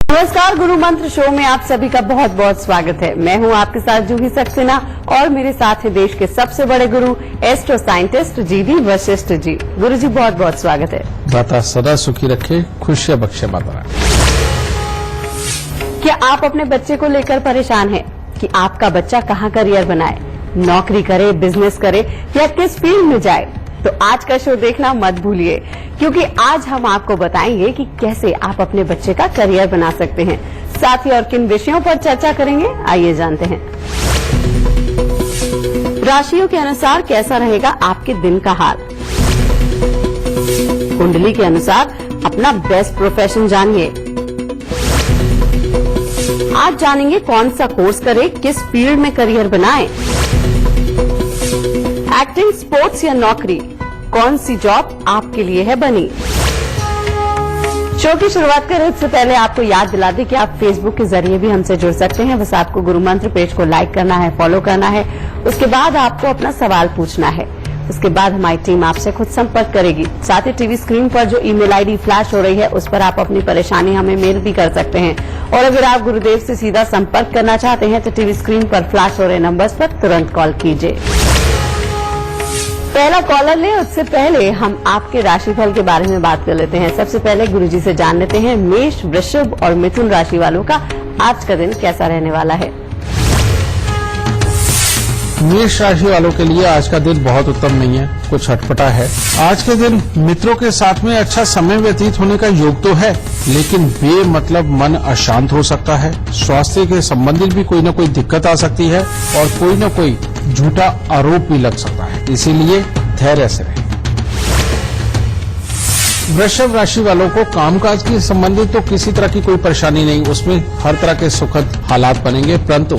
नमस्कार, गुरु मंत्र शो में आप सभी का बहुत बहुत स्वागत है। मैं हूं आपके साथ जूही सक्सेना और मेरे साथ है देश के सबसे बड़े गुरु astro scientist GD Vashishtha ji. गुरु जी बहुत बहुत स्वागत है। दाता सदा सुखी रखे, खुशियां बख्शे माता। क्या आप अपने बच्चे को लेकर परेशान हैं कि आपका बच्चा कहां करियर बनाए, नौकरी करे, बिजनेस करे या किस फील्ड में जाए? तो आज का शो देखना मत भूलिए, क्योंकि आज हम आपको बताएंगे कि कैसे आप अपने बच्चे का करियर बना सकते हैं। साथ ही और किन विषयों पर चर्चा करेंगे, आइए जानते हैं। राशियों के अनुसार कैसा रहेगा आपके दिन का हाल। कुंडली के अनुसार अपना बेस्ट प्रोफेशन जानिए। आज जानेंगे कौन सा कोर्स करें, किस फील्ड में करियर बनाएं। एक्टिंग, स्पोर्ट्स या नौकरी, कौन सी जॉब आपके लिए है बनी। शो की शुरुआत करें उससे पहले आपको याद दिला दें कि आप फेसबुक के जरिए भी हमसे जुड़ सकते हैं। बस आपको गुरु मंत्र पेज को लाइक करना है, फॉलो करना है। उसके बाद आपको अपना सवाल पूछना है। उसके बाद हमारी टीम आपसे खुद संपर्क करेगी। साथ ही टीवी स्क्रीन पर जो ईमेल आईडी फ्लैश हो रही है उस पर आप अपनी परेशानी हमें मेल भी कर सकते हैं। और अगर आप गुरुदेव से सीधा संपर्क करना चाहते हैं तो टीवी स्क्रीन पर फ्लैश हो रहे नंबर्स पर तुरंत कॉल कीजिए। पहला कॉलर ले उससे पहले हम आपके राशिफल के बारे में बात कर लेते हैं। सबसे पहले गुरुजी से जान लेते हैं मेष, वृषभ और मिथुन राशि वालों का आज का दिन कैसा रहने वाला है। मेष राशि वालों के लिए आज का दिन बहुत उत्तम नहीं है, कुछ अटपटा है। आज के दिन मित्रों के साथ में अच्छा समय व्यतीत होने का योग तो है, लेकिन बेमतलब मन अशांत हो सकता है। स्वास्थ्य के संबंधित भी कोई न कोई दिक्कत आ सकती है और कोई न कोई झूठा आरोप भी लग सकता है, इसीलिए धैर्य से रहें। वृषभ राशि वालों को कामकाज के संबंधित तो किसी तरह की कोई परेशानी नहीं, उसमें हर तरह के सुखद हालात बनेंगे, परंतु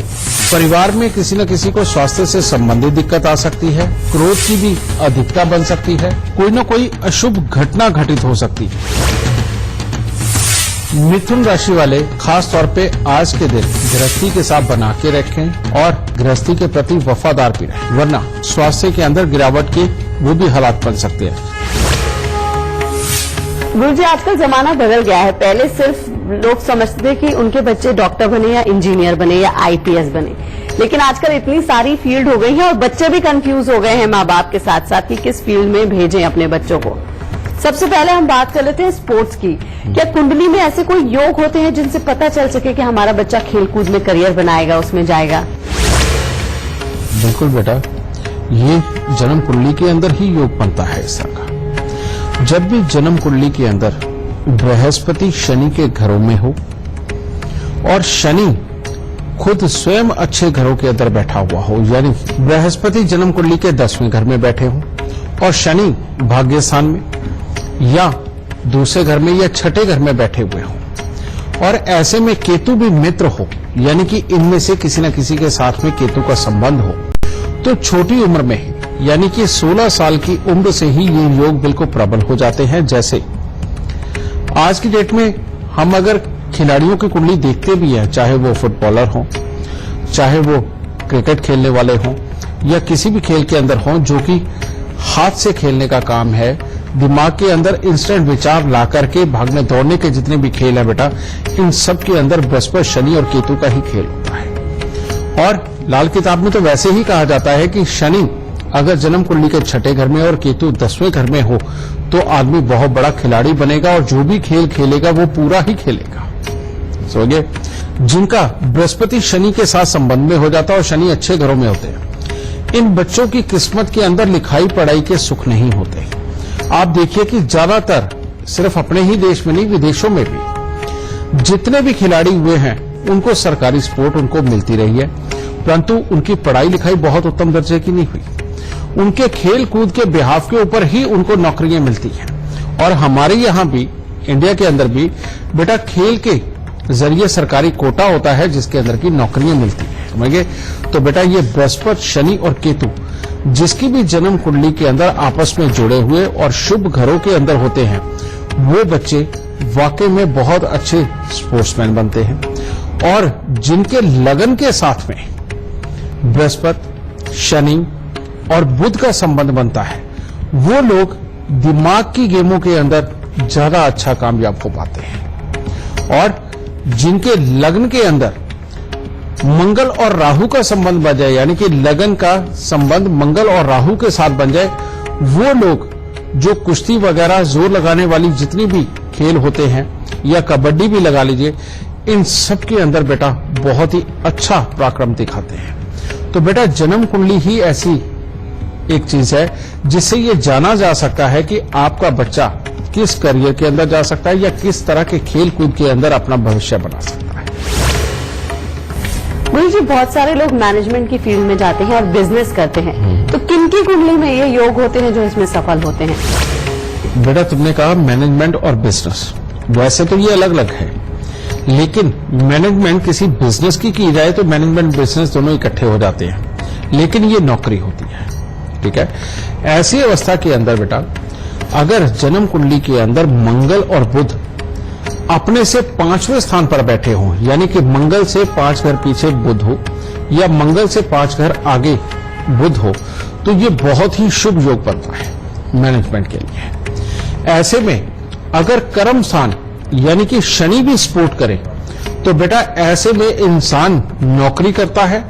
परिवार में किसी न किसी को स्वास्थ्य से संबंधित दिक्कत आ सकती है। क्रोध की भी अधिकता बन सकती है, कोई न कोई अशुभ घटना घटित हो सकती है। मिथुन राशि वाले खास तौर पे आज के दिन गृहस्थी के साथ बना के रखें और गृहस्थी के प्रति वफादार भी रहें, वरना स्वास्थ्य के अंदर गिरावट के वो भी हालात बन सकते हैं। गुरुजी, आजकल जमाना बदल गया है। पहले सिर्फ लोग समझते थे कि उनके बच्चे डॉक्टर बने या इंजीनियर बने या आईपीएस बने, लेकिन आजकल इतनी सारी फील्ड हो गई है और बच्चे भी कंफ्यूज हो गए हैं माँ बाप के साथ साथ कि किस फील्ड में भेजें अपने बच्चों को। सबसे पहले हम बात कर लेते हैं स्पोर्ट्स की। क्या कुंडली में ऐसे कोई योग होते हैं जिनसे पता चल सके कि हमारा बच्चा खेलकूद में करियर बनाएगा, उसमें जाएगा? बिल्कुल बेटा, ये जन्म कुंडली के अंदर ही योग बनता है इस तरह का। जब भी जन्म कुंडली के अंदर बृहस्पति शनि के घरों में हो और शनि खुद स्वयं अच्छे घरों के अंदर बैठा हुआ हो, यानी बृहस्पति जन्म कुंडली के 10वें घर में बैठे हो और शनि भाग्य स्थान में या दूसरे घर में या छठे घर में बैठे हुए हो और ऐसे में केतु भी मित्र हो, यानी कि इनमें से किसी न किसी के साथ में केतु का संबंध हो, तो छोटी उम्र में ही यानी कि 16 साल की उम्र से ही ये योग बिल्कुल प्रबल हो जाते हैं। जैसे आज की डेट में हम अगर खिलाड़ियों की कुंडली देखते भी हैं, चाहे वो फुटबॉलर हों, चाहे वो क्रिकेट खेलने वाले हों या किसी भी खेल के अंदर हों जो कि हाथ से खेलने का काम है, दिमाग के अंदर इंस्टेंट विचार ला करके भागने दौड़ने के जितने भी खेल है बेटा, इन सब के अंदर बृहस्पति, शनि और केतु का ही खेल होता है। और लाल किताब में तो वैसे ही कहा जाता है कि शनि अगर जन्म कुंडली के छठे घर में और केतु 10वें घर में हो तो आदमी बहुत बड़ा खिलाड़ी बनेगा और जो भी खेल खेलेगा वो पूरा ही खेलेगा। समझे? जिनका बृहस्पति शनि के साथ संबंध में हो जाता है और शनि अच्छे घरों में होते हैं, इन बच्चों की किस्मत के अंदर लिखाई पढ़ाई के सुख नहीं होते। आप देखिए कि ज्यादातर सिर्फ अपने ही देश में नहीं, विदेशों में भी जितने भी खिलाड़ी हुए हैं उनको सरकारी सपोर्ट उनको मिलती रही है, परंतु उनकी पढ़ाई लिखाई बहुत उत्तम दर्जे की नहीं हुई। उनके खेल कूद के बिहाफ के ऊपर ही उनको नौकरियां मिलती हैं। और हमारे यहाँ भी, इंडिया के अंदर भी बेटा खेल के जरिए सरकारी कोटा होता है जिसके अंदर की नौकरियां मिलती हैं। समझ गए? तो बेटा ये बृहस्पति, शनि और केतु जिसकी भी जन्म कुंडली के अंदर आपस में जुड़े हुए और शुभ घरों के अंदर होते हैं, वो बच्चे वाकई में बहुत अच्छे स्पोर्ट्समैन बनते हैं। और जिनके लगन के साथ में बृहस्पति, शनि और बुध का संबंध बनता है, वो लोग दिमाग की गेमों के अंदर ज्यादा अच्छा कामयाब हो पाते हैं। और जिनके लग्न के अंदर मंगल और राहु का संबंध बन जाए, यानी कि लगन का संबंध मंगल और राहु के साथ बन जाए, वो लोग जो कुश्ती वगैरह जोर लगाने वाली जितनी भी खेल होते हैं या कबड्डी भी लगा लीजिए, इन सब के अंदर बेटा बहुत ही अच्छा पराक्रम दिखाते हैं। तो बेटा जन्म कुंडली ही ऐसी एक चीज है जिससे ये जाना जा सकता है कि आपका बच्चा किस करियर के अंदर जा सकता है या किस तरह के खेल कूद के अंदर अपना भविष्य बना सकता है। गुरु जी, बहुत सारे लोग मैनेजमेंट की फील्ड में जाते हैं और बिजनेस करते हैं, तो किनकी कुंडली में ये योग होते हैं जो इसमें सफल होते हैं? बेटा तुमने कहा मैनेजमेंट और बिजनेस, वैसे तो ये अलग अलग है, लेकिन मैनेजमेंट किसी बिजनेस की जाए तो मैनेजमेंट बिजनेस दोनों इकट्ठे हो जाते हैं, लेकिन ये नौकरी होती है। ठीक है, ऐसी अवस्था के अंदर बेटा अगर जन्म कुंडली के अंदर मंगल और बुध अपने से 5वें स्थान पर बैठे हों, यानी कि मंगल से 5 घर पीछे बुध हो या मंगल से 5 घर आगे बुध हो, तो ये बहुत ही शुभ योग बनता है मैनेजमेंट के लिए। ऐसे में अगर कर्म स्थान यानी कि शनि भी सपोर्ट करे तो बेटा ऐसे में इंसान नौकरी करता है,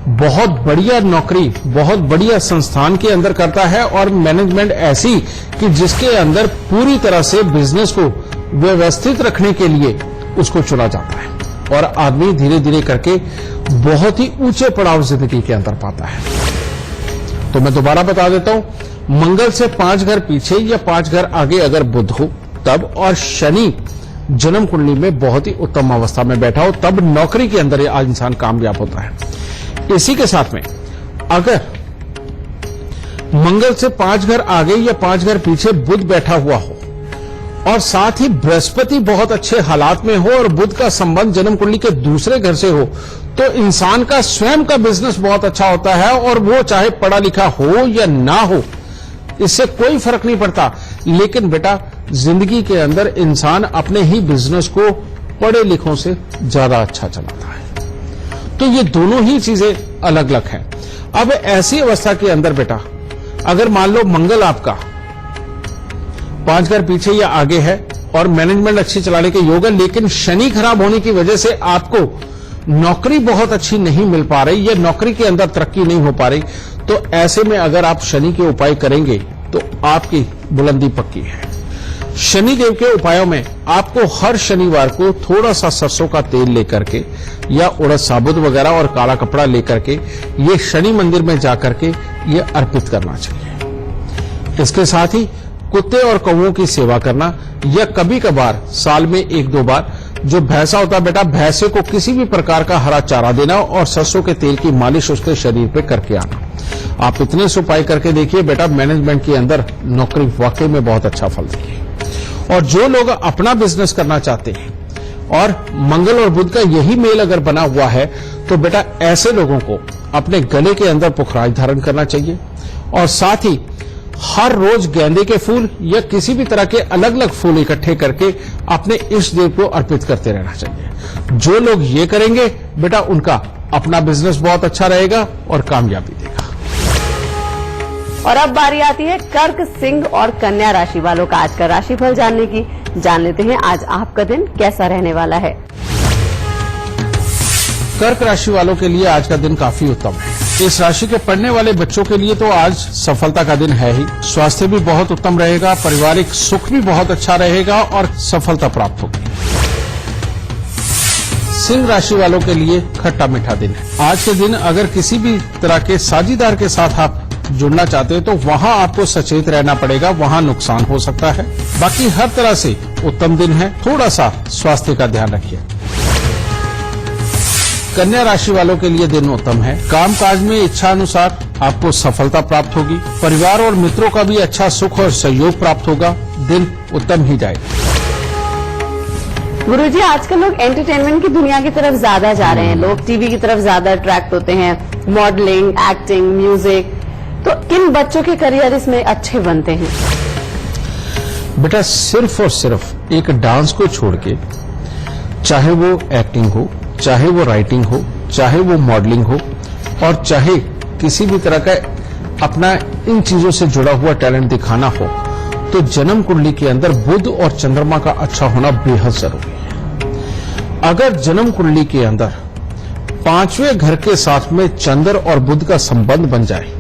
बहुत बढ़िया नौकरी बहुत बढ़िया संस्थान के अंदर करता है, और मैनेजमेंट ऐसी कि जिसके अंदर पूरी तरह से बिजनेस को व्यवस्थित रखने के लिए उसको चुना जाता है, और आदमी धीरे धीरे करके बहुत ही ऊंचे पड़ाव जिंदगी के अंदर पाता है। तो मैं दोबारा बता देता हूं, मंगल से 5 घर पीछे या 5 घर आगे अगर बुध हो तब, और शनि जन्म कुंडली में बहुत ही उत्तम अवस्था में बैठा हो, तब नौकरी के अंदर आज इंसान कामयाब होता है। इसी के साथ में अगर मंगल से 5 घर आगे या 5 घर पीछे बुध बैठा हुआ हो और साथ ही बृहस्पति बहुत अच्छे हालात में हो और बुध का संबंध जन्म कुंडली के दूसरे घर से हो, तो इंसान का स्वयं का बिजनेस बहुत अच्छा होता है, और वो चाहे पढ़ा लिखा हो या ना हो इससे कोई फर्क नहीं पड़ता, लेकिन बेटा जिंदगी के अंदर इंसान अपने ही बिजनेस को पढ़े लिखों से ज्यादा अच्छा चलाता है। तो ये दोनों ही चीजें अलग अलग हैं। अब ऐसी अवस्था के अंदर बेटा अगर मान लो मंगल आपका 5 घर पीछे या आगे है और मैनेजमेंट अच्छी चलाने के योग है, लेकिन शनि खराब होने की वजह से आपको नौकरी बहुत अच्छी नहीं मिल पा रही या नौकरी के अंदर तरक्की नहीं हो पा रही, तो ऐसे में अगर आप शनि के उपाय करेंगे तो आपकी बुलंदी पक्की है। शनि देव के उपायों में आपको हर शनिवार को थोड़ा सा सरसों का तेल लेकर के या उड़द साबुत वगैरह और काला कपड़ा लेकर के ये शनि मंदिर में जाकर के ये अर्पित करना चाहिए। इसके साथ ही कुत्ते और कौओं की सेवा करना, या कभी कभार साल में 1-2 बार जो भैंसा होता है बेटा, भैंसे को किसी भी प्रकार का हरा चारा देना और सरसों के तेल की मालिश उसके शरीर पे करके आना। आप इतने से उपाय करके देखिए बेटा, मैनेजमेंट के अंदर नौकरी वाकई में बहुत अच्छा फल देगी। और जो लोग अपना बिजनेस करना चाहते हैं और मंगल और बुध का यही मेल अगर बना हुआ है, तो बेटा ऐसे लोगों को अपने गले के अंदर पुखराज धारण करना चाहिए, और साथ ही हर रोज गेंदे के फूल या किसी भी तरह के अलग अलग फूल इकट्ठे करके अपने इष्ट देव को अर्पित करते रहना चाहिए। जो लोग ये करेंगे बेटा उनका अपना बिजनेस बहुत अच्छा रहेगा और कामयाबी देगा। और अब बारी आती है कर्क, सिंह और कन्या राशि वालों का आज का राशिफल जानने की। जान लेते हैं आज आपका दिन कैसा रहने वाला है। कर्क राशि वालों के लिए आज का दिन काफी उत्तम है। इस राशि के पढ़ने वाले बच्चों के लिए तो आज सफलता का दिन है ही। स्वास्थ्य भी बहुत उत्तम रहेगा, पारिवारिक सुख भी बहुत अच्छा रहेगा और सफलता प्राप्त होगी। सिंह राशि वालों के लिए खट्टा मीठा दिन है। आज के दिन अगर किसी भी तरह के साझेदार के साथ आप जुड़ना चाहते हो तो वहां आपको सचेत रहना पड़ेगा, वहां नुकसान हो सकता है। बाकी हर तरह से उत्तम दिन है, थोड़ा सा स्वास्थ्य का ध्यान रखिए। कन्या राशि वालों के लिए दिन उत्तम है। काम काज में इच्छा अनुसार आपको सफलता प्राप्त होगी। परिवार और मित्रों का भी अच्छा सुख और सहयोग प्राप्त होगा। दिन उत्तम ही जाएगा। गुरुजी, आजकल लोग एंटरटेनमेंट की दुनिया की तरफ ज्यादा जा रहे हैं, लोग टीवी की तरफ ज्यादा अट्रैक्ट होते हैं, मॉडलिंग, एक्टिंग, म्यूजिक, तो किन बच्चों के करियर इसमें अच्छे बनते हैं? बेटा सिर्फ और सिर्फ एक डांस को छोड़ के, चाहे वो एक्टिंग हो, चाहे वो राइटिंग हो, चाहे वो मॉडलिंग हो, और चाहे किसी भी तरह का अपना इन चीजों से जुड़ा हुआ टैलेंट दिखाना हो, तो जन्म कुंडली के अंदर बुध और चंद्रमा का अच्छा होना बेहद जरूरी है। अगर जन्म कुंडली के अंदर पांचवें घर के साथ में चंद्र और बुध का संबंध बन जाए,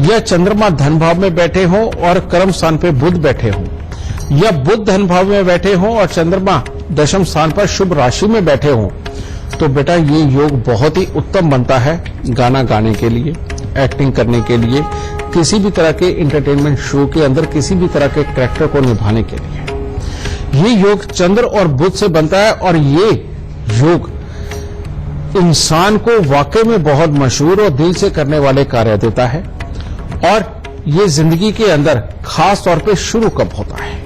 या चंद्रमा धन भाव में बैठे हों और कर्म स्थान पे बुध बैठे हों, या बुध धन भाव में बैठे हों और चंद्रमा दशम स्थान पर शुभ राशि में बैठे हों, तो बेटा ये योग बहुत ही उत्तम बनता है गाना गाने के लिए, एक्टिंग करने के लिए, किसी भी तरह के एंटरटेनमेंट शो के अंदर किसी भी तरह के कैरेक्टर को निभाने के लिए। ये योग चंद्र और बुध से बनता है और ये योग इंसान को वाकई में बहुत मशहूर और दिल से करने वाले कार्य देता है। और ये जिंदगी के अंदर खास तौर पे शुरू कब होता है,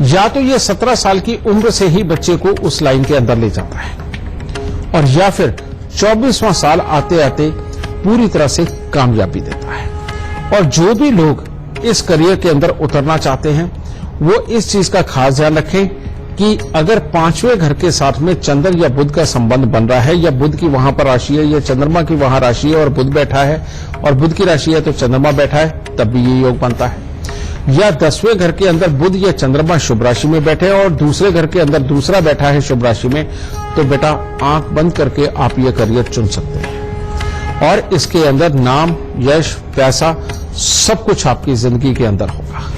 या तो ये 17 साल की उम्र से ही बच्चे को उस लाइन के अंदर ले जाता है, और या फिर 24वां साल आते आते पूरी तरह से कामयाबी देता है। और जो भी लोग इस करियर के अंदर उतरना चाहते हैं वो इस चीज का खास ध्यान रखें कि अगर पांचवें घर के साथ में चंद्र या बुध का संबंध बन रहा है, या बुध की वहां पर राशि है, या चंद्रमा की वहां राशि है और बुध बैठा है, और बुध की राशि है तो चंद्रमा बैठा है, तब भी ये योग बनता है। या 10वें घर के अंदर बुध या चंद्रमा शुभ राशि में बैठे और दूसरे घर के अंदर दूसरा बैठा है शुभ राशि में, तो बेटा आंख बंद करके आप ये करियर चुन सकते हैं और इसके अंदर नाम, यश, पैसा सब कुछ आपकी जिंदगी के अंदर होगा।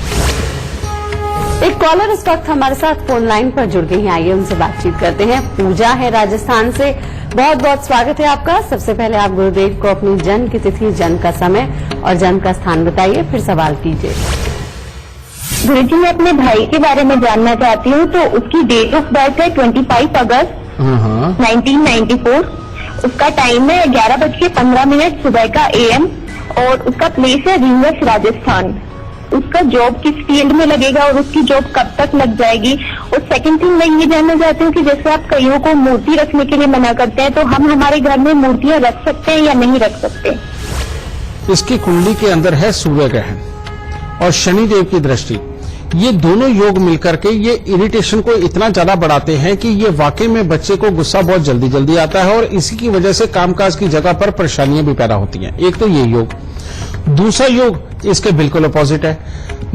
एक कॉलर इस वक्त हमारे साथ फोन लाइन पर जुड़ गई हैं, आइए उनसे बातचीत करते हैं। पूजा है राजस्थान से, बहुत बहुत स्वागत है आपका। सबसे पहले आप गुरुदेव को अपनी जन्म की तिथि, जन्म का समय और जन्म का स्थान बताइए, फिर सवाल कीजिए। गुरुजी, मैं अपने भाई के बारे में जानना चाहती हूँ। तो उसकी डेट ऑफ बर्थ है 25 अगस्त 1994। उसका टाइम है 11:15 सुबह का AM और उसका प्लेस है रींगस, राजस्थान। उसका जॉब किस फील्ड में लगेगा और उसकी जॉब कब तक लग जाएगी। और सेकंड थिंग मैं ये जानना चाहती हूँ कि जैसे आप कईयों को मूर्ति रखने के लिए मना करते हैं, तो हम हमारे घर में मूर्तियां रख सकते हैं या नहीं रख सकते। इसकी कुंडली के अंदर है सूर्य ग्रहण और शनि देव की दृष्टि, ये दोनों योग मिलकर के ये इरिटेशन को इतना ज्यादा बढ़ाते हैं कि ये वाकई में बच्चे को गुस्सा बहुत जल्दी जल्दी आता है और इसी की वजह से कामकाज की जगह पर परेशानियां भी पैदा होती हैं। एक तो ये योग, दूसरा योग इसके बिल्कुल अपोजिट है।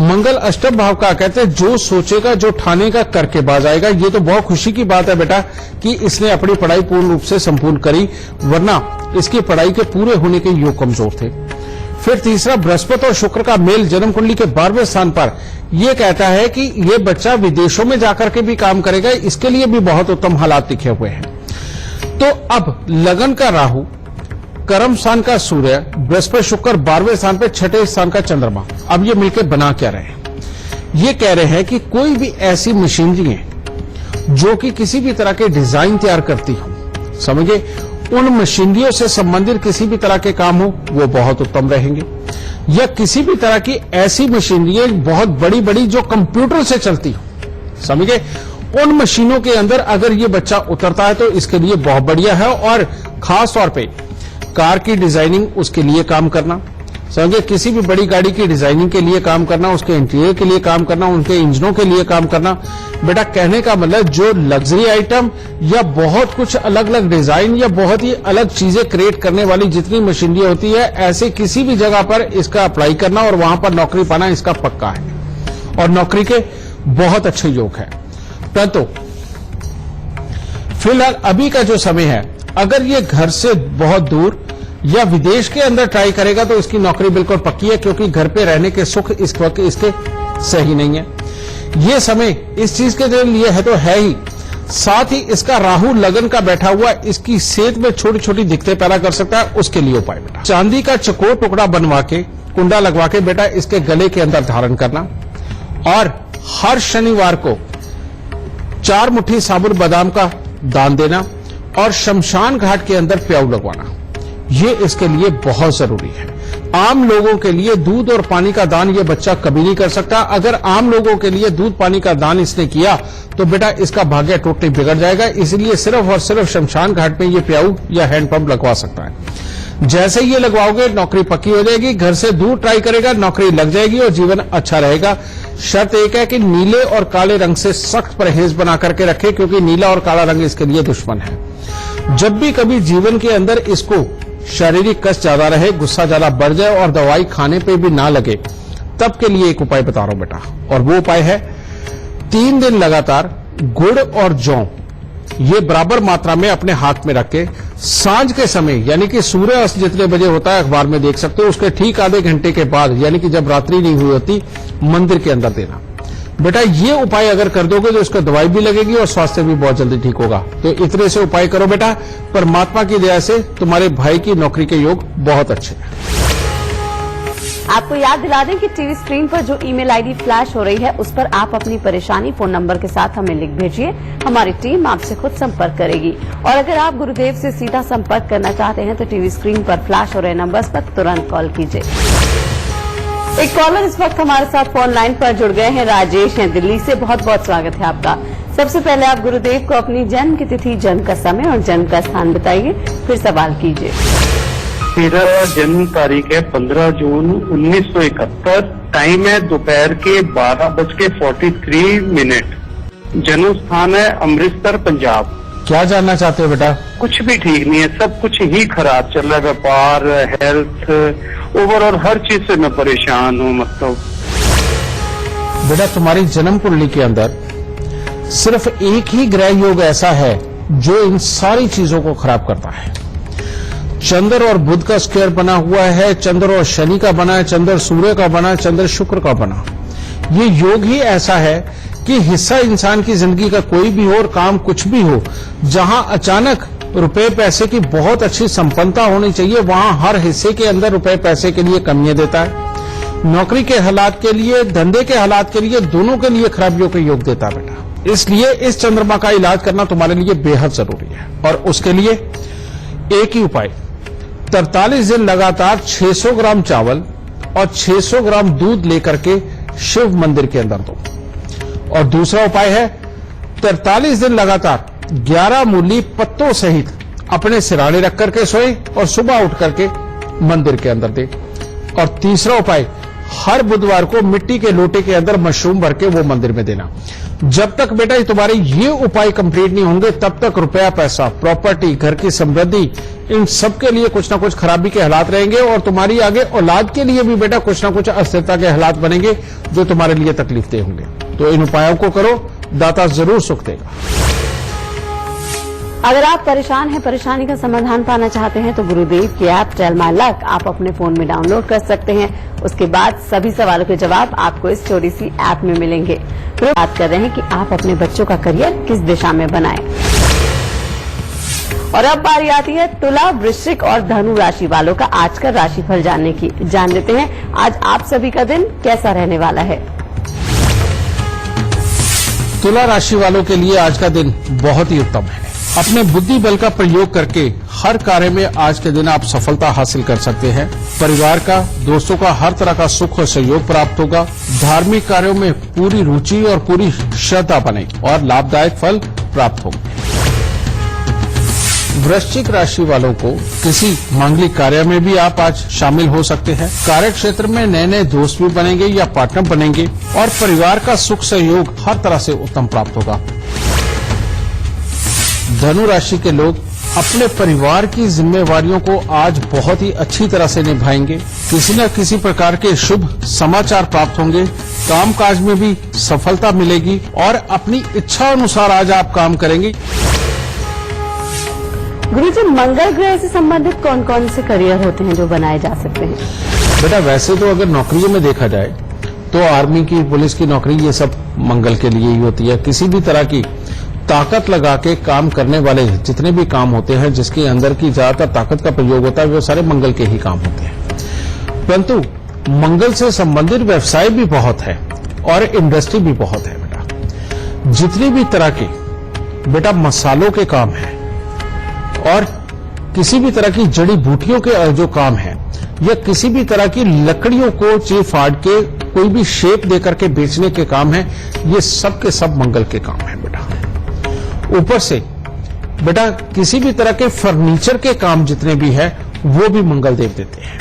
मंगल अष्टम भाव का कहते हैं जो सोचेगा, जो ठानेगा करके बाज आएगा। ये तो बहुत खुशी की बात है बेटा कि इसने अपनी पढ़ाई पूर्ण रूप से संपूर्ण करी, वरना इसकी पढ़ाई के पूरे होने के योग कमजोर थे। फिर तीसरा, बृहस्पति और शुक्र का मेल जन्म कुंडली के 12वें स्थान पर यह कहता है कि ये बच्चा विदेशों में जाकर के भी काम करेगा, इसके लिए भी बहुत उत्तम हालात लिखे हुए हैं। तो अब लगन का राहु, कर्म स्थान का सूर्य, बृहस्पति शुक्र 12वें स्थान पे, 6ठे स्थान का चंद्रमा, अब ये मिलकर बना क्या रहे हैं? ये कह रहे हैं कि कोई भी ऐसी मशीनरी है जो कि किसी भी तरह के डिजाइन तैयार करती हो, समझे, उन मशीनरियों से संबंधित किसी भी तरह के काम हो वो बहुत उत्तम रहेंगे। या किसी भी तरह की ऐसी मशीनरी बहुत बड़ी बड़ी जो कंप्यूटर से चलती हो, समझे, उन मशीनों के अंदर अगर ये बच्चा उतरता है तो इसके लिए बहुत बढ़िया है। और खास तौर पे कार की डिजाइनिंग, उसके लिए काम करना, समझे, किसी भी बड़ी गाड़ी की डिजाइनिंग के लिए काम करना, उसके इंटीरियर के लिए काम करना, उनके इंजनों के लिए काम करना। बेटा कहने का मतलब जो लग्जरी आइटम या बहुत कुछ अलग अलग डिजाइन या बहुत ही अलग चीजें क्रिएट करने वाली जितनी मशीनरी होती है, ऐसे किसी भी जगह पर इसका अप्लाई करना और वहां पर नौकरी पाना इसका पक्का है और नौकरी के बहुत अच्छे योग है। परंतु फिलहाल अभी का जो समय है, अगर ये घर से बहुत दूर या विदेश के अंदर ट्राई करेगा तो इसकी नौकरी बिल्कुल पक्की है, क्योंकि घर पे रहने के सुख इस वक्त इसके सही नहीं है। ये समय इस चीज के लिए है तो है ही, साथ ही इसका राहु लगन का बैठा हुआ इसकी सेहत में छोटी छोटी दिक्कतें पैदा कर सकता है। उसके लिए उपाय बेटा, चांदी का चकोर टुकड़ा बनवा के, कुंडा लगवा के बेटा इसके गले के अंदर धारण करना और हर शनिवार को 4 मुट्ठी साबुत बादाम का दान देना और शमशान घाट के अंदर प्याऊ लगवाना, ये इसके लिए बहुत जरूरी है। आम लोगों के लिए दूध और पानी का दान ये बच्चा कभी नहीं कर सकता। अगर आम लोगों के लिए दूध पानी का दान इसने किया तो बेटा इसका भाग्य टोटली बिगड़ जाएगा। इसलिए सिर्फ और सिर्फ शमशान घाट में ये प्याऊ या हैंडपंप लगवा सकता है। जैसे ये लगवाओगे नौकरी पक्की हो जाएगी, घर से दूर ट्राई करेगा, नौकरी लग जाएगी और जीवन अच्छा रहेगा। शर्त एक है कि नीले और काले रंग से सख्त परहेज बना करके रखे, क्योंकि नीला और काला रंग इसके लिए दुश्मन है। जब भी कभी जीवन के अंदर इसको शारीरिक कष्ट ज्यादा रहे, गुस्सा ज्यादा बढ़ जाए और दवाई खाने पे भी ना लगे, तब के लिए एक उपाय बता रहा हूं बेटा, और वो उपाय है 3 दिन लगातार गुड़ और जौ ये बराबर मात्रा में अपने हाथ में रख के सांझ के समय यानी कि सूर्य अस्त जितने बजे होता है अखबार में देख सकते हो, उसके ठीक आधे घंटे के बाद यानी कि जब रात्रि नहीं हुई होती, मंदिर के अंदर देना। बेटा ये उपाय अगर कर दोगे तो इसका दवाई भी लगेगी और स्वास्थ्य भी बहुत जल्दी ठीक होगा। तो इतने से उपाय करो बेटा, परमात्मा की दया से तुम्हारे भाई की नौकरी के योग बहुत अच्छे हैं। आपको याद दिला दें कि टीवी स्क्रीन पर जो ईमेल आईडी फ्लैश हो रही है उस पर आप अपनी परेशानी फोन नंबर के साथ हमें लिख भेजिए। हमारी टीम आपसे खुद संपर्क करेगी। और अगर आप गुरुदेव से सीधा संपर्क करना चाहते हैं तो टीवी स्क्रीन पर फ्लैश हो रहे नंबर्स पर तुरंत कॉल कीजिए। एक कॉलर इस वक्त हमारे साथ फोन लाइन पर जुड़ गए हैं। राजेश हैं दिल्ली से। बहुत बहुत स्वागत है आपका। सबसे पहले आप गुरुदेव को अपनी जन्म की तिथि, जन्म का समय और जन्म का स्थान बताइए, फिर सवाल कीजिए। मेरा जन्म तारीख है 15 जून 1971। टाइम है दोपहर के 12:43। जन्म स्थान है अमृतसर, पंजाब। क्या जानना चाहते हो बेटा? कुछ भी ठीक नहीं है, सब कुछ ही खराब चल रहा है। व्यापार, हेल्थ, ओवरऑल हर चीज से मैं परेशान हूँ। मतलब बेटा तुम्हारी जन्म कुंडली के अंदर सिर्फ एक ही ग्रह योग ऐसा है जो इन सारी चीजों को खराब करता है। चंद्र और बुध का स्क्वायर बना हुआ है, चंद्र और शनि का बना है, चंद्र सूर्य का बना है, चंद्र शुक्र का बना। ये योग ही ऐसा है कि हिस्सा इंसान की जिंदगी का कोई भी हो और काम कुछ भी हो, जहां अचानक रुपए पैसे की बहुत अच्छी संपन्नता होनी चाहिए, वहां हर हिस्से के अंदर रुपए पैसे के लिए कमियां देता है। नौकरी के हालात के लिए, धंधे के हालात के लिए, दोनों के लिए खराबियों का योग देता है बेटा। इसलिए इस चंद्रमा का इलाज करना तुम्हारे लिए बेहद जरूरी है। और उसके लिए एक ही उपाय, 43 दिन लगातार 600 ग्राम चावल और 600 ग्राम दूध लेकर के शिव मंदिर के अंदर दो। और दूसरा उपाय है 43 दिन लगातार 11 मूली पत्तों सहित अपने सिराने रख करके सोए और सुबह उठ करके मंदिर के अंदर दे। और तीसरा उपाय, हर बुधवार को मिट्टी के लोटे के अंदर मशरूम भर के वो मंदिर में देना। जब तक बेटा तुम्हारे ये उपाय कंप्लीट नहीं होंगे तब तक रुपया, पैसा, प्रॉपर्टी, घर की समृद्धि, इन सब के लिए कुछ ना कुछ खराबी के हालात रहेंगे। और तुम्हारी आगे औलाद के लिए भी बेटा कुछ ना कुछ अस्थिरता के हालात बनेंगे जो तुम्हारे लिए तकलीफदेह होंगे। तो इन उपायों को करो, दाता जरूर सुख देगा। अगर आप परेशान हैं, परेशानी का समाधान पाना चाहते हैं तो गुरुदेव की ऐप टेल माय लक आप अपने फोन में डाउनलोड कर सकते हैं। उसके बाद सभी सवालों के जवाब आपको इस छोटी सी ऐप में मिलेंगे। फिर बात कर रहे हैं कि आप अपने बच्चों का करियर किस दिशा में बनाएं। और अब बारी आती है तुला, वृश्चिक और धनु राशि वालों का आज का राशिफल जानने की। जान लेते हैं आज आप सभी का दिन कैसा रहने वाला है। तुला राशि वालों के लिए आज का दिन बहुत ही उत्तम है। अपने बुद्धि बल का प्रयोग करके हर कार्य में आज के दिन आप सफलता हासिल कर सकते हैं। परिवार का, दोस्तों का हर तरह का सुख और सहयोग प्राप्त होगा। धार्मिक कार्यों में पूरी रुचि और पूरी श्रद्धा बनेगी और लाभदायक फल प्राप्त होंगे। वृश्चिक राशि वालों को किसी मांगलिक कार्य में भी आप आज शामिल हो सकते हैं। कार्य क्षेत्र में नए नए दोस्त भी बनेंगे या पार्टनर बनेंगे और परिवार का सुख सहयोग हर तरह से उत्तम प्राप्त होगा। धनु राशि के लोग अपने परिवार की जिम्मेवारियों को आज बहुत ही अच्छी तरह से निभाएंगे। किसी न किसी प्रकार के शुभ समाचार प्राप्त होंगे। कामकाज में भी सफलता मिलेगी और अपनी इच्छा अनुसार आज आप काम करेंगे। गुरुजी, मंगल ग्रह से संबंधित कौन कौन से करियर होते हैं जो बनाए जा सकते हैं? बेटा वैसे तो अगर नौकरियों में देखा जाए तो आर्मी की, पुलिस की नौकरी ये सब मंगल के लिए ही होती है। किसी भी तरह की ताकत लगा के काम करने वाले जितने भी काम होते हैं, जिसके अंदर की ज्यादातर ताकत का प्रयोग होता है, वो सारे मंगल के ही काम होते हैं। परंतु मंगल से संबंधित व्यवसाय भी बहुत है और इंडस्ट्री भी बहुत है बेटा। जितनी भी तरह के बेटा मसालों के काम है और किसी भी तरह की जड़ी बूटियों के जो काम है या किसी भी तरह की लकड़ियों को चीर फाड़ के कोई भी शेप देकर के बेचने के काम है, ये सब के सब मंगल के काम है बेटा। ऊपर से बेटा किसी भी तरह के फर्नीचर के काम जितने भी है वो भी मंगल देव देते हैं।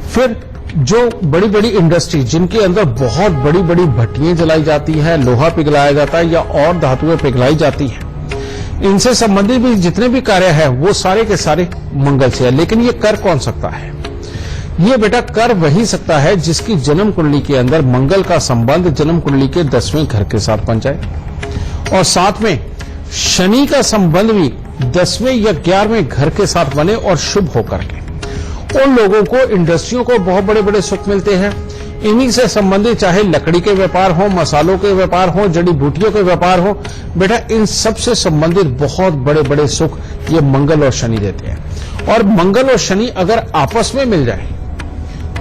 फिर जो बड़ी बड़ी इंडस्ट्री जिनके अंदर बहुत बड़ी बड़ी भट्टियां जलाई जाती है, लोहा पिघलाया जाता है या और धातुएं पिघलाई जाती है, इनसे संबंधित भी जितने भी कार्य है वो सारे के सारे मंगल से है। लेकिन ये कर कौन सकता है? ये बेटा कर वही सकता है जिसकी जन्म कुंडली के अंदर मंगल का संबंध जन्म कुंडली के 10वें घर के साथ बन जाए और साथ में शनि का संबंध भी 10वें या 11वें घर के साथ बने और शुभ होकर के उन लोगों को, इंडस्ट्रियों को बहुत बड़े बड़े सुख मिलते हैं। इन्हीं से संबंधित चाहे लकड़ी के व्यापार हो, मसालों के व्यापार हो, जड़ी बूटियों के व्यापार हो, बेटा इन सब से संबंधित बहुत बड़े बड़े सुख ये मंगल और शनि देते हैं। और मंगल और शनि अगर आपस में मिल जाए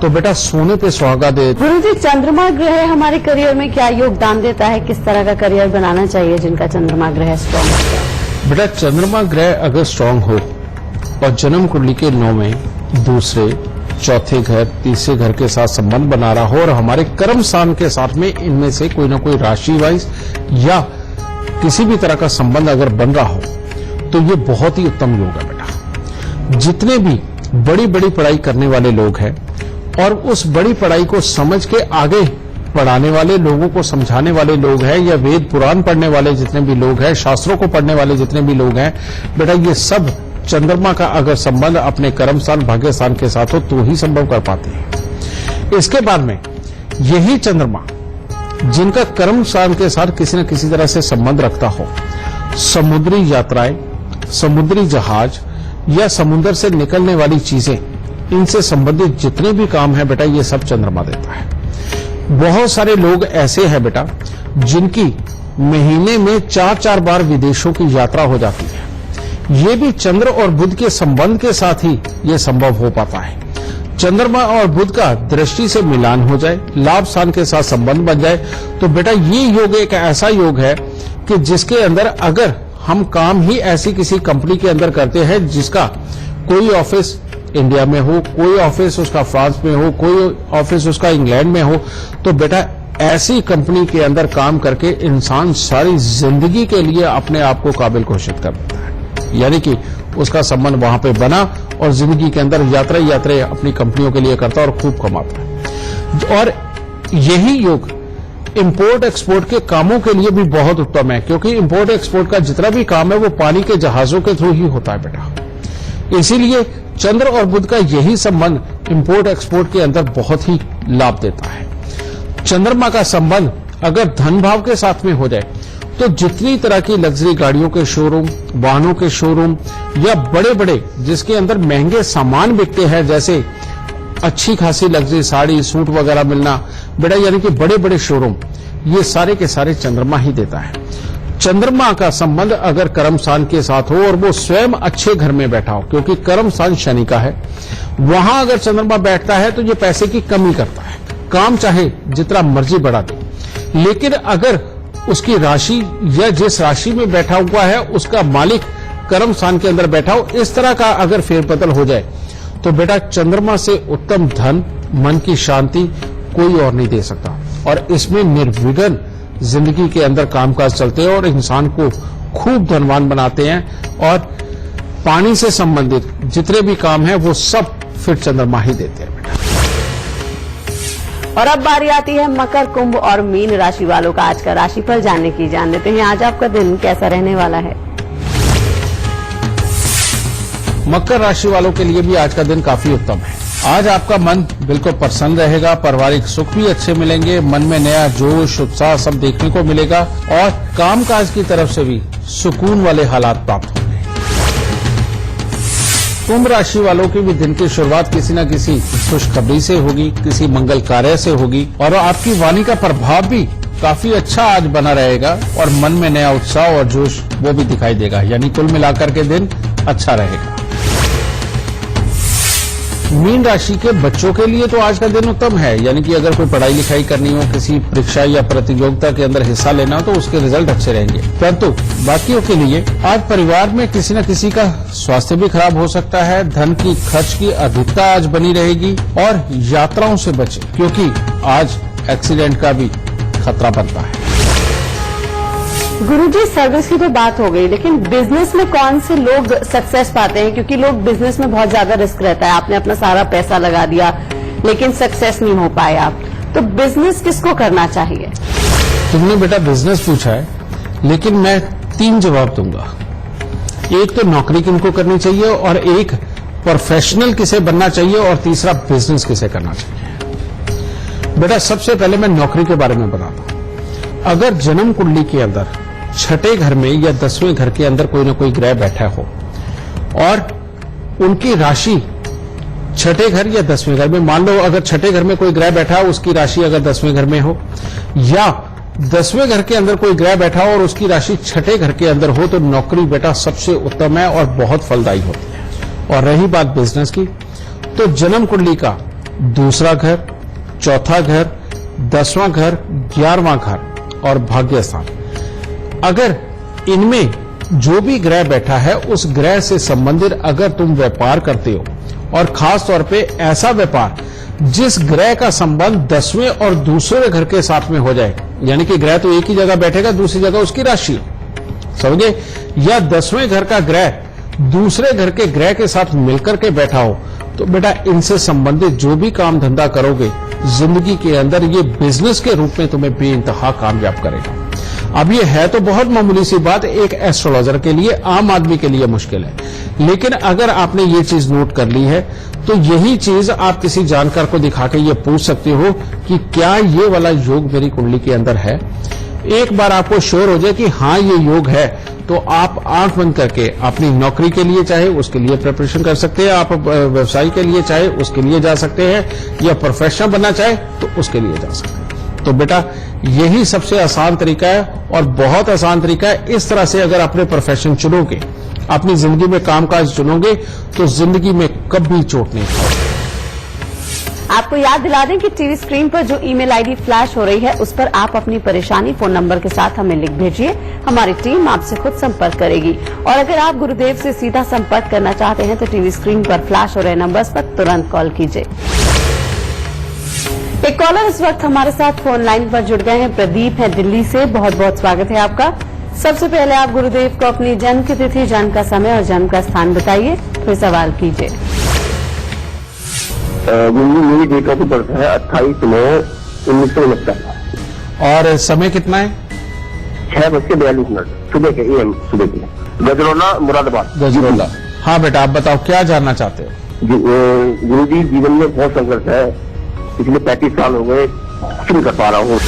तो बेटा सोने पे सुहागा दे। गुरुजी, चंद्रमा ग्रह हमारे करियर में क्या योगदान देता है? किस तरह का करियर बनाना चाहिए जिनका चंद्रमा ग्रह स्ट्रांग है? बेटा चंद्रमा ग्रह अगर स्ट्रांग हो और जन्म कुंडली के 9वें, दूसरे, चौथे घर, तीसरे घर के साथ संबंध बना रहा हो और हमारे कर्म स्थान के साथ में इनमें से कोई ना कोई राशि वाइज या किसी भी तरह का संबंध अगर बन रहा हो तो ये बहुत ही उत्तम योग है बेटा। जितने भी बड़ी बड़ी पढ़ाई करने वाले लोग हैं और उस बड़ी पढ़ाई को समझ के आगे पढ़ाने वाले लोगों को समझाने वाले लोग हैं या वेद पुराण पढ़ने वाले जितने भी लोग हैं, शास्त्रों को पढ़ने वाले जितने भी लोग हैं, बेटा ये सब चंद्रमा का अगर संबंध अपने कर्म स्थान, भाग्य स्थान के साथ हो तो ही संभव कर पाते हैं। इसके बाद में यही चंद्रमा जिनका कर्म स्थान के साथ किसी न किसी तरह से संबंध रखता हो, समुद्री यात्राएं, समुद्री जहाज या समुद्र से निकलने वाली चीजें, इनसे संबंधित जितने भी काम है बेटा ये सब चंद्रमा देता है। बहुत सारे लोग ऐसे हैं बेटा जिनकी महीने में 4-4 बार विदेशों की यात्रा हो जाती है। ये भी चंद्र और बुध के संबंध के साथ ही ये संभव हो पाता है। चंद्रमा और बुध का दृष्टि से मिलान हो जाए, लाभ स्थान के साथ संबंध बन जाए तो बेटा ये योग एक ऐसा योग है कि जिसके अंदर अगर हम काम ही ऐसी किसी कंपनी के अंदर करते हैं जिसका कोई ऑफिस इंडिया में हो, कोई ऑफिस उसका फ्रांस में हो, कोई ऑफिस उसका इंग्लैंड में हो, तो बेटा ऐसी कंपनी के अंदर काम करके इंसान सारी जिंदगी के लिए अपने आप को काबिल घोषित कर देता है। यानी कि उसका संबंध वहां पे बना और जिंदगी के अंदर यात्रा अपनी कंपनियों के लिए करता और खूब कमाता है। और यही योग इंपोर्ट एक्सपोर्ट के कामों के लिए भी बहुत उत्तम है, क्योंकि इंपोर्ट एक्सपोर्ट का जितना भी काम है वो पानी के जहाजों के थ्रू ही होता है बेटा। इसीलिए चंद्र और बुध का यही संबंध इंपोर्ट एक्सपोर्ट के अंदर बहुत ही लाभ देता है। चंद्रमा का संबंध अगर धन भाव के साथ में हो जाए तो जितनी तरह की लग्जरी गाड़ियों के शोरूम, वाहनों के शोरूम या बड़े बड़े जिसके अंदर महंगे सामान बिकते हैं, जैसे अच्छी खासी लग्जरी साड़ी, सूट वगैरह मिलना बेटा, यानी कि बड़े बड़े शोरूम, ये सारे के सारे चंद्रमा ही देता है। चंद्रमा का संबंध अगर कर्म स्थान के साथ हो और वो स्वयं अच्छे घर में बैठा हो, क्योंकि कर्म स्थान शनि का है, वहां अगर चंद्रमा बैठता है तो ये पैसे की कमी करता है। काम चाहे जितना मर्जी बढ़ा दे, लेकिन अगर उसकी राशि या जिस राशि में बैठा हुआ है उसका मालिक कर्म स्थान के अंदर बैठा हो, इस तरह का अगर फेरबदल हो जाए तो बेटा चंद्रमा से उत्तम धन, मन की शांति कोई और नहीं दे सकता। और इसमें निर्विघ्न जिंदगी के अंदर कामकाज चलते हैं और इंसान को खूब धनवान बनाते हैं। और पानी से संबंधित जितने भी काम है वो सब फिर चंद्रमा ही देते हैं बेटा। और अब बारी आती है मकर, कुंभ और मीन राशि वालों का आज का राशिफल जानने की। जान लेते हैं आज आपका दिन कैसा रहने वाला है। मकर राशि वालों के लिए भी आज का दिन काफी उत्तम है। आज आपका मन बिल्कुल प्रसन्न रहेगा, पारिवारिक सुख भी अच्छे मिलेंगे, मन में नया जोश, उत्साह सब देखने को मिलेगा और कामकाज की तरफ से भी सुकून वाले हालात प्राप्त होंगे। कुंभ राशि वालों की भी दिन की शुरुआत किसी न किसी खुशखबरी से होगी, किसी मंगल कार्य से होगी और आपकी वाणी का प्रभाव भी काफी अच्छा आज बना रहेगा और मन में नया उत्साह और जोश वो भी दिखाई देगा। यानी कुल मिलाकर के दिन अच्छा रहेगा। मीन राशि के बच्चों के लिए तो आज का दिन उत्तम है, यानी कि अगर कोई पढ़ाई लिखाई करनी हो, किसी परीक्षा या प्रतियोगिता के अंदर हिस्सा लेना हो तो उसके रिजल्ट अच्छे रहेंगे। परंतु बाकियों के लिए आज परिवार में किसी न किसी का स्वास्थ्य भी खराब हो सकता है, धन की खर्च की अधिकता आज बनी रहेगी और यात्राओं से बचे, क्योंकि आज एक्सीडेंट का भी खतरा बनता है। गुरुजी, सर्विस की तो बात हो गई, लेकिन बिजनेस में कौन से लोग सक्सेस पाते हैं? क्योंकि लोग बिजनेस में बहुत ज्यादा रिस्क रहता है। आपने अपना सारा पैसा लगा दिया लेकिन सक्सेस नहीं हो पाए आप, तो बिजनेस किसको करना चाहिए? तुमने बेटा बिजनेस पूछा है, लेकिन मैं 3 जवाब दूंगा। एक तो नौकरी किनको करनी चाहिए और एक प्रोफेशनल किसे बनना चाहिए और तीसरा बिजनेस किसे करना चाहिए। बेटा सबसे पहले मैं नौकरी के बारे में बताता हूं। अगर जन्म कुंडली के अंदर छठे घर में या 10वें घर के अंदर कोई ना कोई ग्रह बैठा हो और उनकी राशि छठे घर या 10वें घर में, मान लो अगर छठे घर में कोई ग्रह बैठा हो, उसकी राशि अगर 10वें घर में हो, या 10वें घर के अंदर कोई ग्रह बैठा हो और उसकी राशि छठे घर के अंदर हो, तो नौकरी बेटा सबसे उत्तम है और बहुत फलदायी होती है। और रही बात बिजनेस की, तो जन्म कुंडली का दूसरा घर, चौथा घर, 10वां घर, 11वां घर और भाग्य स्थान, अगर इनमें जो भी ग्रह बैठा है उस ग्रह से संबंधित अगर तुम व्यापार करते हो, और खास तौर पे ऐसा व्यापार जिस ग्रह का संबंध 10वें और दूसरे घर के साथ में हो जाए, यानी कि ग्रह तो एक ही जगह बैठेगा, दूसरी जगह उसकी राशि, समझे, या 10वें घर का ग्रह दूसरे घर के ग्रह के साथ मिलकर के बैठा हो, तो बेटा इनसे संबंधित जो भी काम धंधा करोगे जिंदगी के अंदर, ये बिजनेस के रूप में तुम्हें बेइंतहा कामयाब करेगा। अब ये है तो बहुत मामूली सी बात, एक एस्ट्रोलॉजर के लिए, आम आदमी के लिए मुश्किल है, लेकिन अगर आपने ये चीज नोट कर ली है तो यही चीज आप किसी जानकार को दिखा के ये पूछ सकते हो कि क्या ये वाला योग मेरी कुंडली के अंदर है। एक बार आपको श्योर हो जाए कि हाँ ये योग है, तो आप आंख बंद करके अपनी नौकरी के लिए चाहे उसके लिए प्रिपरेशन कर सकते हैं, आप व्यवसाय के लिए चाहे उसके लिए जा सकते हैं, या प्रोफेशनल बनना चाहे तो उसके लिए जा सकते हैं। तो बेटा यही सबसे आसान तरीका है और बहुत आसान तरीका है। इस तरह से अगर अपने प्रोफेशन चुनोगे, अपनी जिंदगी में कामकाज चुनोगे, तो जिंदगी में कभी चोट नहीं खाओगे। आपको याद दिला दें कि टीवी स्क्रीन पर जो ईमेल आईडी फ्लैश हो रही है उस पर आप अपनी परेशानी फोन नंबर के साथ हमें लिख भेजिए, हमारी टीम आपसे खुद संपर्क करेगी। और अगर आप गुरुदेव से सीधा संपर्क करना चाहते हैं तो टीवी स्क्रीन पर फ्लैश हो रहे नंबर्स पर तुरंत कॉल कीजिए। एक कॉलर इस वक्त हमारे साथ फोन लाइन पर जुड़ गए हैं, प्रदीप है दिल्ली से, बहुत बहुत स्वागत है आपका। सबसे पहले आप गुरुदेव को अपनी जन्म की तिथि, जन्म का समय और जन्म का स्थान बताइए, फिर सवाल कीजिए। मेरी डेट ऑफ बर्थ है 28/9/1969 और समय कितना है? 6:42 सुबह के AM, सुबह के, गजरौला, मुरादाबाद। गजरौला। हाँ बेटा, आप बताओ क्या जानना चाहते हो? गुरु जी, जीवन में बहुत संघर्ष है, पिछले 35 साल हो गए, कुछ नहीं कर पा रहा हूँ।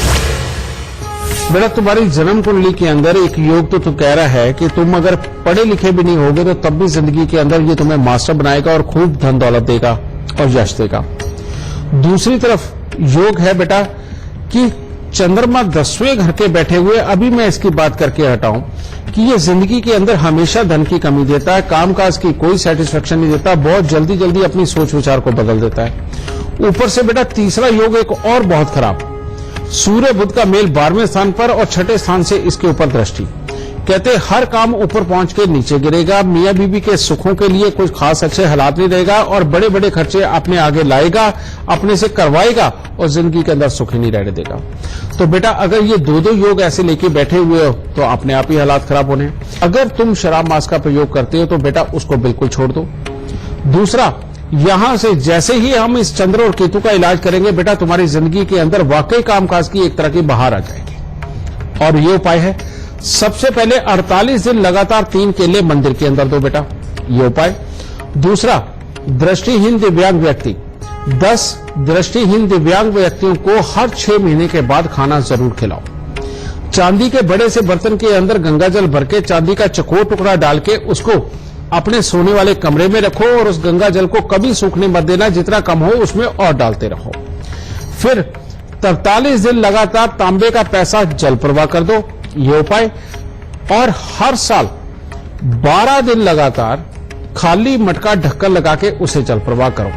बेटा तुम्हारी जन्म कुंडली के अंदर एक योग तो तू कह रहा है कि तुम अगर पढ़े लिखे भी नहीं होगे तो तब भी जिंदगी के अंदर ये तुम्हें मास्टर बनाएगा और खूब धन दौलत देगा और यश देगा। दूसरी तरफ योग है बेटा कि चंद्रमा 10वें घर के बैठे हुए, अभी मैं इसकी बात करके हटाऊं कि ये जिंदगी के अंदर हमेशा धन की कमी देता है, कामकाज की कोई सेटिस्फेक्शन नहीं देता, बहुत जल्दी जल्दी अपनी सोच विचार को बदल देता है। ऊपर से बेटा तीसरा योग एक और बहुत खराब, सूर्य बुध का मेल 12वें स्थान पर और छठे स्थान से इसके ऊपर दृष्टि, कहते हर काम ऊपर पहुंच के नीचे गिरेगा, मियां बीबी के सुखों के लिए कुछ खास अच्छे हालात नहीं रहेगा और बड़े बड़े खर्चे अपने आगे लाएगा, अपने से करवाएगा और जिंदगी के अंदर सुख ही नहीं रहने देगा। तो बेटा अगर ये दो योग ऐसे लेके बैठे हुए हो तो अपने आप ही हालात खराब होने हैं। अगर तुम शराब मांस का प्रयोग करते हो तो बेटा उसको बिल्कुल छोड़ दो। दूसरा, यहां से जैसे ही हम इस चंद्र और केतु का इलाज करेंगे बेटा तुम्हारी जिंदगी के अंदर वाकई कामकाज की एक तरह की बहार आ जाएगी। और ये उपाय है, सबसे पहले 48 दिन लगातार 3 केले मंदिर के अंदर दो बेटा, ये उपाय। दूसरा, दृष्टिहीन दिव्यांग व्यक्ति, 10 दृष्टिहीन दिव्यांग व्यक्तियों को हर 6 महीने के बाद खाना जरूर खिलाओ। चांदी के बड़े से बर्तन के अंदर गंगा जल भर के चांदी का चकोर टुकड़ा डाल के उसको अपने सोने वाले कमरे में रखो और उस गंगा जल को कभी सूखने मत देना, जितना कम हो उसमें और डालते रहो। फिर 43 दिन लगातार तांबे का पैसा जल प्रवाह कर दो, ये उपाय। और हर साल 12 दिन लगातार खाली मटका ढक्कन लगा के उसे जल प्रवाह करो।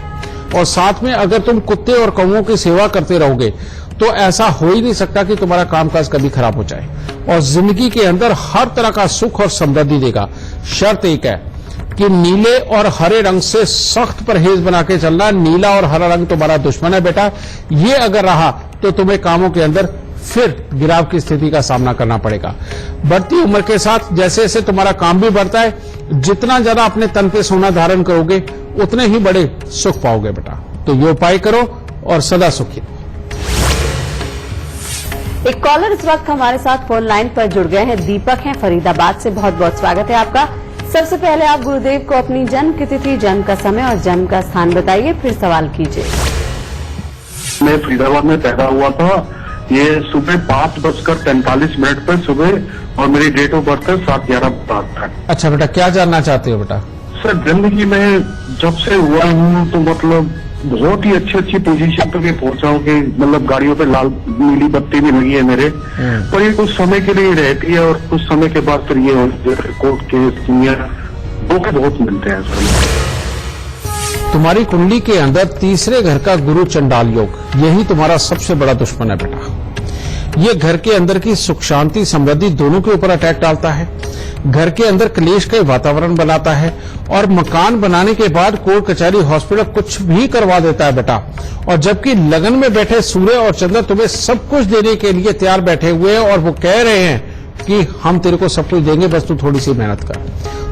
और साथ में अगर तुम कुत्ते और कौओं की सेवा करते रहोगे तो ऐसा हो ही नहीं सकता कि तुम्हारा कामकाज कभी खराब हो जाए और जिंदगी के अंदर हर तरह का सुख और समृद्धि देगा। शर्त एक है कि नीले और हरे रंग से सख्त परहेज बना के चलना। नीला और हरा रंग तुम्हारा दुश्मन है बेटा, ये अगर रहा तो तुम्हें कामों के अंदर फिर गिराव की स्थिति का सामना करना पड़ेगा। बढ़ती उम्र के साथ जैसे जैसे तुम्हारा काम भी बढ़ता है, जितना ज्यादा अपने तन पे सोना धारण करोगे उतने ही बड़े सुख पाओगे बेटा। तो ये उपाय करो और सदा सुखी रहो। एक कॉलर इस वक्त हमारे साथ फोन लाइन पर जुड़ गए हैं, दीपक हैं फरीदाबाद से, बहुत बहुत स्वागत है आपका। सबसे पहले आप गुरुदेव को अपनी जन्म की तिथि, जन्म का समय और जन्म का स्थान बताइए, फिर सवाल कीजिए। मैं फरीदाबाद में पैदा हुआ था, ये सुबह 5:45 पर सुबह और मेरी डेट ऑफ बर्थ है 7/11/72। अच्छा बेटा, क्या जानना चाहते हो बेटा? सर, जिंदगी में जब से हुआ हूँ तो मतलब बहुत ही अच्छी पोजीशन पे मैं पहुंचा हूँ कि मतलब गाड़ियों पे लाल नीली बत्ती भी लगी है मेरे, पर ये कुछ समय के लिए रहती है और कुछ समय के बाद फिर ये कोर्ट केस धोखे बहुत मिलते हैं सर। तुम्हारी कुंडली के अंदर तीसरे घर का गुरु चंडाल योग, यही तुम्हारा सबसे बड़ा दुश्मन है बेटा। ये घर के अंदर की सुख शांति समृद्धि दोनों के ऊपर अटैक डालता है, घर के अंदर क्लेश का वातावरण बनाता है और मकान बनाने के बाद कोर्ट कचहरी हॉस्पिटल कुछ भी करवा देता है बेटा। और जबकि लगन में बैठे सूर्य और चंद्र तुम्हें सब कुछ देने के लिए तैयार बैठे हुए हैं और वो कह रहे हैं कि हम तेरे को सब कुछ देंगे, बस तू थोड़ी सी मेहनत कर।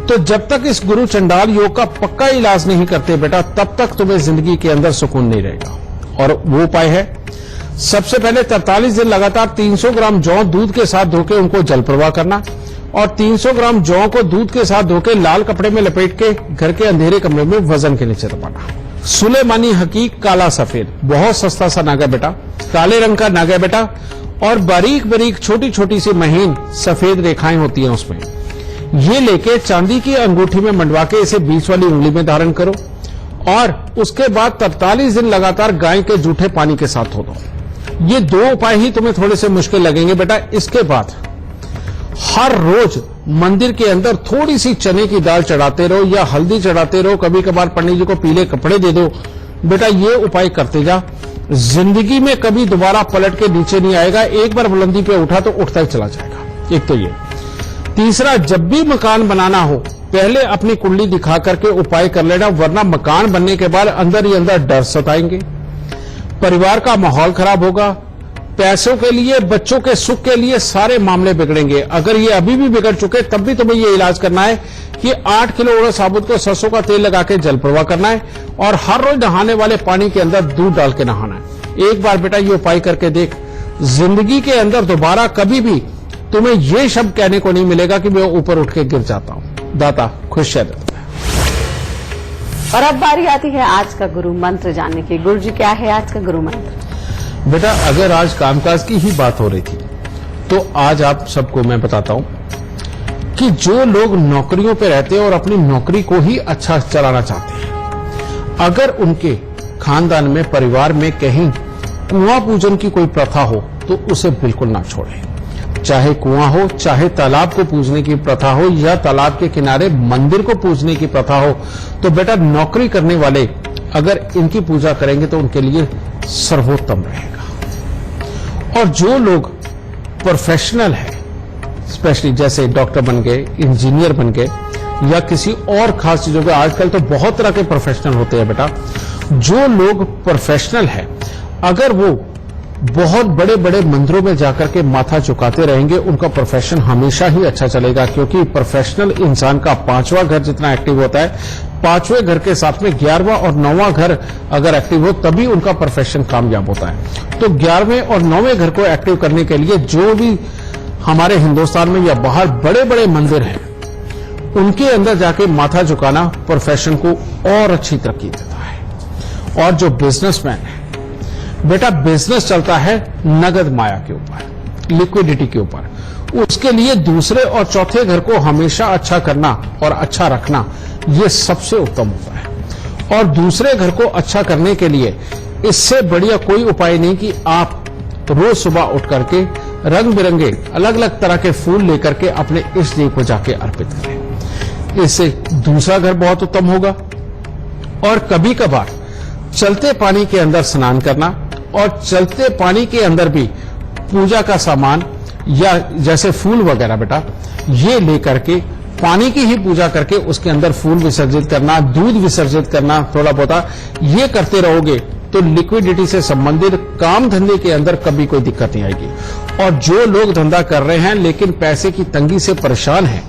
तो जब तक इस गुरु चंडाल योग का पक्का इलाज नहीं करते बेटा, तब तक तुम्हें जिंदगी के अंदर सुकून नहीं रहेगा। और वो उपाय है, सबसे पहले 43 दिन लगातार 300 ग्राम जौ दूध के साथ धोके उनको जल प्रवाह करना और 300 ग्राम जौ को दूध के साथ धोके लाल कपड़े में लपेट के घर के अंधेरे कमरे में वजन के नीचे दबाना। सुलेमानी हकीक काला सफेद, बहुत सस्ता सा नागा बेटा, काले रंग का नागा बेटा, और बारीक बारीक छोटी छोटी सी महीन सफेद रेखाएं होती हैं उसमें। ये लेके चांदी की अंगूठी में मंडवा के इसे बीच वाली उंगली में धारण करो और उसके बाद 43 दिन लगातार गाय के जूठे पानी के साथ धो दो। ये दो उपाय ही तुम्हें थोड़े से मुश्किल लगेंगे बेटा। इसके बाद हर रोज मंदिर के अंदर थोड़ी सी चने की दाल चढ़ाते रहो या हल्दी चढ़ाते रहो, कभी कभार पंडित जी को पीले कपड़े दे दो बेटा। ये उपाय करते जा, जिंदगी में कभी दोबारा पलट के नीचे नहीं आएगा। एक बार बुलंदी पे उठा तो उठता ही चला जाएगा। एक तो ये। तीसरा, जब भी मकान बनाना हो पहले अपनी कुंडली दिखा करके उपाय कर लेना, वरना मकान बनने के बाद अंदर ही अंदर डर सताएंगे, परिवार का माहौल खराब होगा, पैसों के लिए, बच्चों के सुख के लिए सारे मामले बिगड़ेंगे। अगर ये अभी भी बिगड़ चुके तब भी तुम्हें ये इलाज करना है कि 8 किलो उड़द साबुत को सरसों का तेल लगा के जल प्रवाह करना है और हर रोज नहाने वाले पानी के अंदर दूध डाल के नहाना है। एक बार बेटा ये उपाय करके देख, जिंदगी के अंदर दोबारा कभी भी तुम्हें ये शब्द कहने को नहीं मिलेगा कि मैं ऊपर उठ के गिर जाता हूं। दाता खुश है। और अब बारी आती है आज का गुरु मंत्र जानने की। गुरु जी, क्या है आज का गुरु मंत्र? बेटा, अगर आज कामकाज की ही बात हो रही थी तो आज आप सबको मैं बताता हूं कि जो लोग नौकरियों पे रहते हैं और अपनी नौकरी को ही अच्छा चलाना चाहते हैं, अगर उनके खानदान में, परिवार में कहीं कुआं पूजन की कोई प्रथा हो तो उसे बिल्कुल ना छोड़ें। चाहे कुआं हो, चाहे तालाब को पूजने की प्रथा हो या तालाब के किनारे मंदिर को पूजने की प्रथा हो, तो बेटा नौकरी करने वाले अगर इनकी पूजा करेंगे तो उनके लिए सर्वोत्तम रहेगा। और जो लोग प्रोफेशनल है, स्पेशली जैसे डॉक्टर बन गए, इंजीनियर बन गए या किसी और खास चीजों पे, आजकल तो बहुत तरह के प्रोफेशनल होते हैं बेटा। जो लोग प्रोफेशनल है, अगर वो बहुत बड़े बड़े मंदिरों में जाकर के माथा झुकाते रहेंगे, उनका प्रोफेशन हमेशा ही अच्छा चलेगा। क्योंकि प्रोफेशनल इंसान का 5वां घर जितना एक्टिव होता है, 5वें घर के साथ में 11वां और 9वां घर अगर एक्टिव हो तभी उनका प्रोफेशन कामयाब होता है। तो 11वें और 9वें घर को एक्टिव करने के लिए जो भी हमारे हिंदुस्तान में या बाहर बड़े बड़े मंदिर हैं, उनके अंदर जाके माथा झुकाना प्रोफेशन को और अच्छी तरक्की देता है। और जो बिजनेसमैन है बेटा, बिजनेस चलता है नगद माया के ऊपर, लिक्विडिटी के ऊपर। उसके लिए दूसरे और चौथे घर को हमेशा अच्छा करना और अच्छा रखना ये सबसे उत्तम होता है। और दूसरे घर को अच्छा करने के लिए इससे बढ़िया कोई उपाय नहीं कि आप रोज सुबह उठ करके रंग बिरंगे अलग अलग तरह के फूल लेकर के अपने इष्ट देव को जाके अर्पित करें। इससे दूसरा घर बहुत उत्तम होगा। और कभी कभार चलते पानी के अंदर स्नान करना और चलते पानी के अंदर भी पूजा का सामान या जैसे फूल वगैरह बेटा, ये लेकर के पानी की ही पूजा करके उसके अंदर फूल विसर्जित करना, दूध विसर्जित करना, थोड़ा बहुत ये करते रहोगे तो लिक्विडिटी से संबंधित काम धंधे के अंदर कभी कोई दिक्कत नहीं आएगी। और जो लोग धंधा कर रहे हैं लेकिन पैसे की तंगी से परेशान हैं,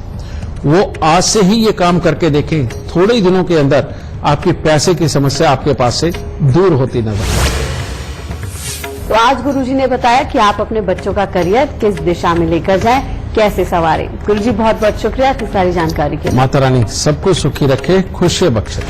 वो आज से ही ये काम करके देखें, थोड़े ही दिनों के अंदर आपकी पैसे की समस्या आपके पास से दूर होती नजर। तो आज गुरुजी ने बताया कि आप अपने बच्चों का करियर किस दिशा में लेकर जाएं, कैसे संवारें। गुरुजी बहुत बहुत शुक्रिया इतनी सारी जानकारी के लिए। माता रानी सबको सुखी रखे, खुशी बख्शे।